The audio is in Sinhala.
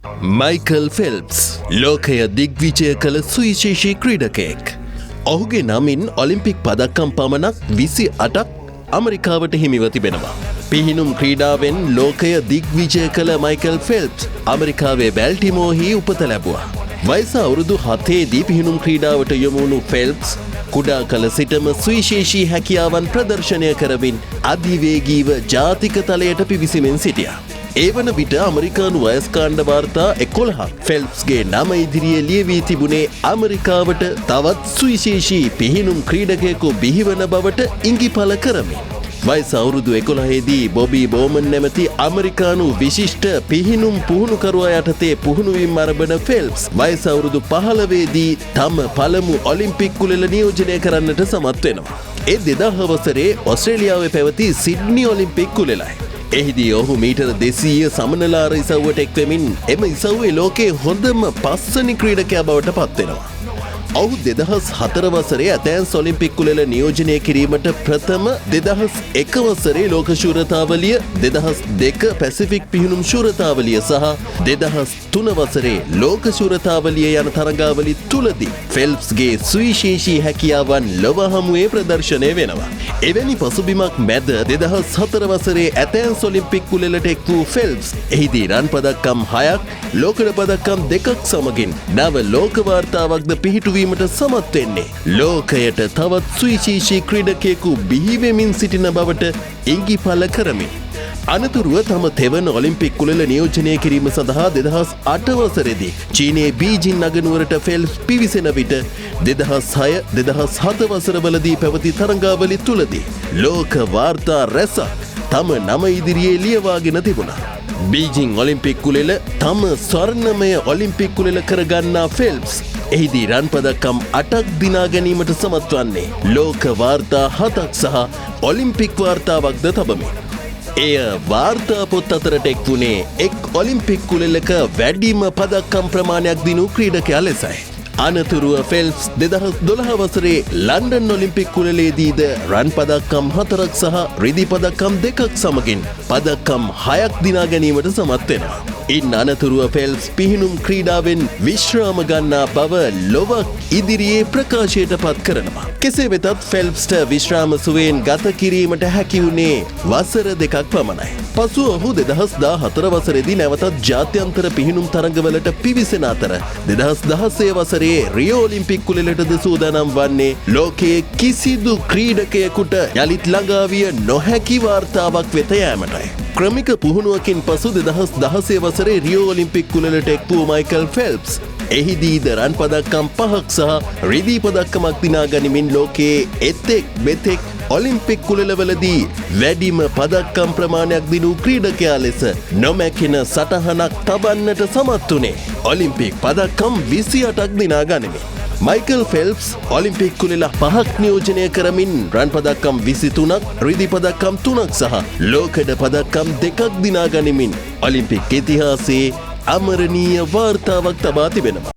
මයිකල් ෆෙල්ප්ස් ලෝකය දිග්විජය කළ සුවිශේෂී ක්‍රීඩකයෙක්. ඔහුගේ නමින් ඔලිම්පික් පදක්කම් පමණක් 28ක් ඇමරිකාවට හිමිව තිබෙනවා. පිහිනුම් ක්‍රීඩාවෙන් ලෝකය දිග්විජය කළ මයිකල් ෆෙල්ප්ස් ඇමරිකාවේ බැල්ටිමෝහි උපත ලැබුවා. වයස අවුරුදු 7දී පිහිනුම් ක්‍රීඩාවට යොමු වුණු ෆෙල්ප්ස් කුඩා කල සිටම සුවිශේෂී හැකියාවන් ප්‍රදර්ශනය කරමින් අධිවේගීව ජාතික තලයට පිවිසෙමින් සිටියා. ඒ වන විට ඇමරිකානු වයස්කාණ්ඩ වාර්තා 11ක් ෆෙල්ප්ස්ගේ නම ඉදිරියේ ලියවී තිබුණේ ඇමරිකාවට තවත් සුවිශේෂී පිහිනුම් ක්‍රීඩකයෙකු බිහිවන බවට ඉඟිපළ කරමින්. වයස අවුරුදු 11දී බොබී බෝමන් නැමැති ඇමරිකානු විශිෂ්ට පිහිනුම් පුහුණුකරුවා යටතේ පුහුණුවීම් ආරම්භන ෆෙල්ප්ස් වයස අවුරුදු 15දී තම පළමු ඔලිම්පික් කුලෙල නියෝජනය කරන්නට සමත් වෙනවා. ඒ 2000 වසරේ ඔස්ට්‍රේලියාවේ පැවති සිඩ්නි ඔලිම්පික් කුලෙලයි. එහිදී ඔහු මීටර 200 සමනලාර ඉසව්වට එක්වෙමින් එම ඉසව්වේ ලෝකයේ හොඳම 5 වෙනි ක්‍රීඩකයා බවට පත්වෙනවා. ඔහු 2004 වසරේ ඇතැන්ස් ඔලිම්පික් කුලෙල නියෝජනය කිරීමට ප්‍රථම 2001 වසරේ ලෝක ශූරතාවලිය 2002 පැසිෆික් පිහිනුම් ශූරතාවලිය සහ 2003 වසරේ ලෝක ශූරතාවලිය යන තරගාවලි තුලදී ෆෙල්ප්ස්ගේ සුවිශේෂී හැකියාවන් ලොව හමුවේ ප්‍රදර්ශනය වෙනවා. එවැනි පසුබිමක් මැද 2004 වසරේ ඇතැන්ස් ඔලිම්පික් කුලෙලට එක් වූ ෆෙල්ප්ස් එහිදී රන් පදක්කම් 6ක් ලෝකඩ පදක්කම් 2ක් සමගින් නව ලෝක වාර්තාවක්ද පිහිටුවීමට සමත් වෙන්නේ ලෝකයට තවත් සුවිශේෂී ක්‍රීඩකයෙකු බිහිවෙමින් සිටින බවට ඉඟිපළ කරමින්. අනතුරුව තම තෙවන ඔලිම්පික් කුලෙල නියෝජනය කිරීම සඳහා 2008 වසරේදී චීනයේ බීජිං නගනුවරට ෆෙල්ප්ස් පිවිසෙන විට 2006-2007 වසරවලදී පැවති තරඟාවලි තුලදී ලෝක වාර්තා රැසක් තම නම ඉදිරියේ ලියවාගෙන තිබුණා. බීජිං ඔලිම්පික් කුලෙල තම ස්වර්ණමය ඔලිම්පික් කුලෙල කරගන්නා ෆෙල්ප්ස් එහිදී රන් පදක්කම් 8ක් දිනා ගැනීමට සමත් වන්නේ ලෝක වාර්තා 7ක් සහ ඔලිම්පික් වාර්තාවක්ද තබමින්. එය වාර්තා පොත් අතරට එක් වුණේ එක් ඔලිම්පික් කුලෙලක වැඩිම පදක්කම් ප්‍රමාණයක් දිනූ ක්‍රීඩකයා ලෙසයි. අනතුරුව ෆෙල්ප්ස් 2012 වසරේ ලන්ඩන් ඔලිම්පික් කුලලේදීද රන් පදක්කම් 4ක් සහ රිදි පදක්කම් 2ක් සමගින් පදක්කම් 6ක් දිනා ගැනීමට සමත් වෙනවා. ඉන් අනතුරුව ෆෙල්ප්ස් පිහිනුම් ක්‍රීඩාවෙන් විශ්‍රාම ගන්නා බව ලොවක් ඉදිරියේ ප්‍රකාශයට පත් කරනවා. කෙසේ වෙතත් ෆෙල්ප්ස්ට විශ්‍රාම සුවයෙන් ගත කිරීමට හැකි වුණේ වසර 2ක් පමණයි. පසුව ඔහු 2014 වසරේදී නැවතත් ජාත්‍යන්තර පිහිනුම් තරඟවලට පිවිසෙන අතර 2016 වසරේ රියෝ ඔලිම්පික් කුලෙලටද සූදානම් වන්නේ ලෝකයේ කිසිදු ක්‍රීඩකයෙකුට යළිත් ළඟා විය නොහැකි වාර්තාවක් වෙත යෑමටයි. ක්‍රමික පුහුණුවකින් පසු 2016 වසරේ රියෝ ඔලිම්පික් කුලෙලට එක් වූ මයිකල් ෆෙල්ප්ස් එහිදීද රන් පදක්කම් 5ක් සහ රිදී පදක්කමක් දිනා ගනිමින් ලෝකයේ එතෙක් මෙතෙක් ඔලිම්පික් කුලෙලවලදී වැඩිම පදක්කම් ප්‍රමාණයක් දිනූ ක්‍රීඩකයා ලෙස නොමැකෙන සටහනක් තබන්නට සමත් වුණේ ඔලිම්පික් පදක්කම් 28ක් දිනා ගනිමින්. මයිකල් ෆෙල්ප්ස් ඔලිම්පික් කුලෙල 5ක් නියෝජනය කරමින් රන් පදක්කම් 23ක් රිදී පදක්කම් 3ක් සහ ලෝකඩ පදක්කම් 2ක් දිනා ගනිමින් ඔලිම්පික් ඉතිහාසයේ අමරණීය වාර්තාවක් තබා තිබෙනවා.